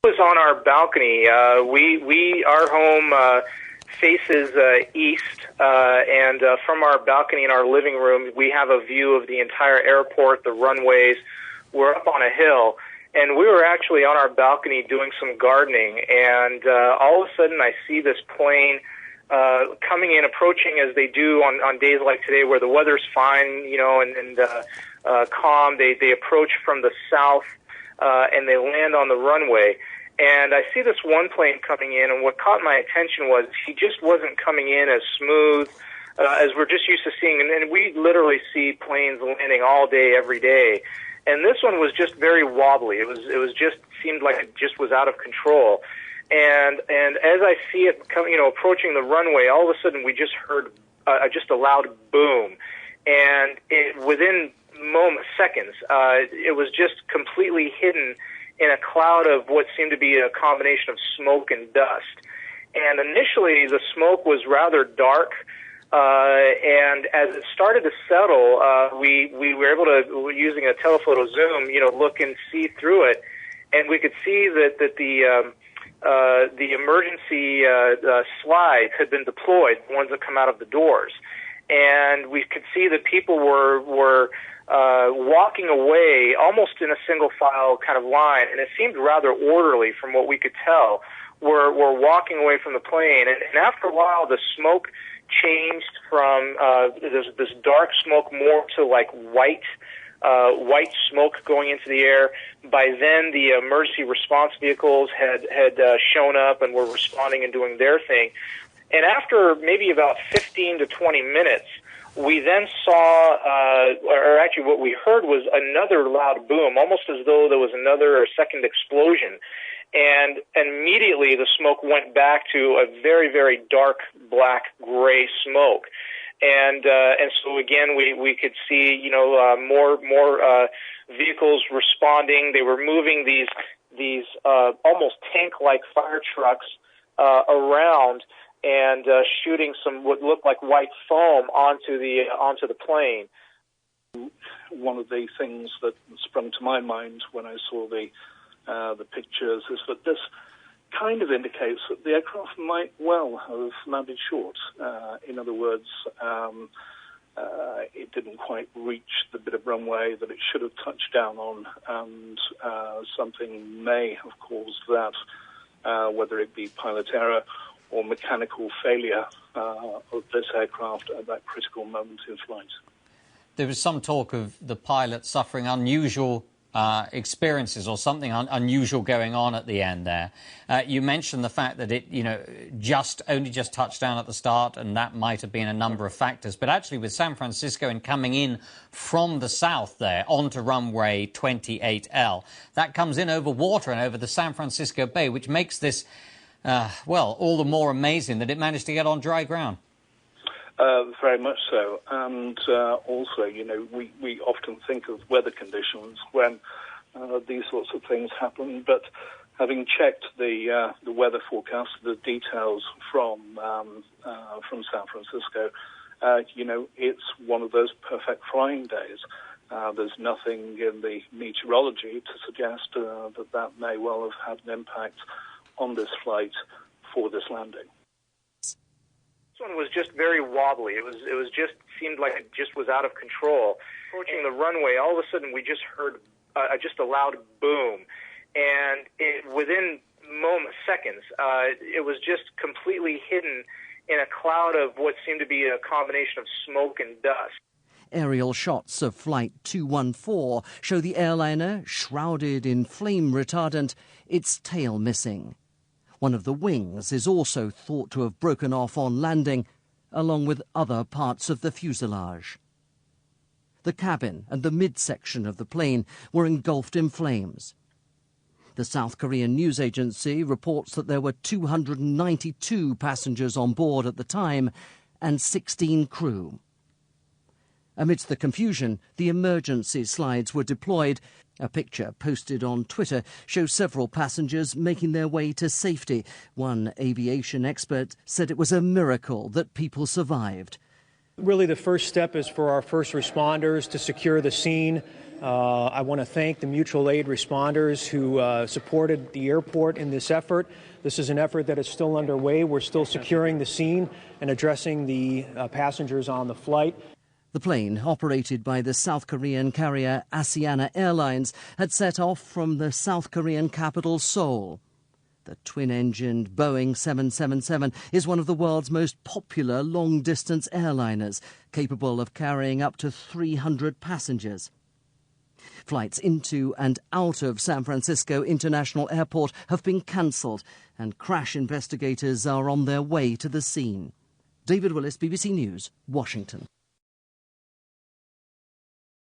was on our balcony. Our home faces east, and from our balcony in our living room, we have a view of the entire airport, the runways. We're up on a hill, and we were actually on our balcony doing some gardening, and all of a sudden I see this plane coming in, approaching as they do on days like today where the weather's fine, and calm. They approach from the south, and they land on the runway. And I see this one plane coming in, and what caught my attention was he just wasn't coming in as smooth as we're just used to seeing. And we literally see planes landing all day, every day. And this one was just very wobbly. It was just seemed like it just was out of control. And as I see it coming, approaching the runway, all of a sudden we just heard just a loud boom. And within seconds, it was just completely hidden in a cloud of what seemed to be a combination of smoke and dust. And initially, the smoke was rather dark, and as it started to settle, we were able to, using a telephoto zoom, look and see through it, and we could see that the emergency slides had been deployed, the ones that come out of the doors, and we could see that people were walking away almost in a single file kind of line, and it seemed rather orderly from what we could tell. We're walking away from the plane, and after a while the smoke changed from this dark smoke more to like white smoke going into the air. By then the emergency response vehicles had shown up and were responding and doing their thing. And after maybe about 15 to 20 minutes, we then saw, or actually what we heard was another loud boom, almost as though there was another or second explosion. And immediately the smoke went back to a very, very dark, black, gray smoke. And so again, we could see, more vehicles responding. They were moving these almost tank-like fire trucks around, and shooting some what looked like white foam onto the plane. One of the things that sprung to my mind when I saw the pictures is that this kind of indicates that the aircraft might well have landed short. In other words, it didn't quite reach the bit of runway that it should have touched down on, and something may have caused that, whether it be pilot error or mechanical failure of this aircraft at that critical moment in flight. There was some talk of the pilot suffering unusual experiences or something unusual going on at the end there. You mentioned the fact that it, only just touched down at the start, and that might have been a number of factors. But actually, with San Francisco and coming in from the south there onto runway 28L, that comes in over water and over the San Francisco Bay, which makes this, all the more amazing that it managed to get on dry ground. Very much so. And also, we often think of weather conditions when these sorts of things happen. But having checked the weather forecast, the details from San Francisco, it's one of those perfect flying days. There's nothing in the meteorology to suggest that may well have had an impact on this flight for this landing. This one was just very wobbly. It was just seemed like it just was out of control. Approaching the runway, all of a sudden we just heard just a loud boom, and within seconds, it was just completely hidden in a cloud of what seemed to be a combination of smoke and dust. Aerial shots of Flight 214 show the airliner shrouded in flame retardant, its tail missing. One of the wings is also thought to have broken off on landing, along with other parts of the fuselage. The cabin and the midsection of the plane were engulfed in flames. The South Korean news agency reports that there were 292 passengers on board at the time and 16 crew. Amidst the confusion, the emergency slides were deployed. A picture posted on Twitter shows several passengers making their way to safety. One aviation expert said it was a miracle that people survived. Really, the first step is for our first responders to secure the scene, I want to thank the mutual aid responders who supported the airport in this effort. This is an effort that is still underway. We're still securing the scene and addressing the passengers on the flight. The plane, operated by the South Korean carrier Asiana Airlines, had set off from the South Korean capital, Seoul. The twin-engined Boeing 777 is one of the world's most popular long-distance airliners, capable of carrying up to 300 passengers. Flights into and out of San Francisco International Airport have been cancelled, and crash investigators are on their way to the scene. David Willis, BBC News, Washington.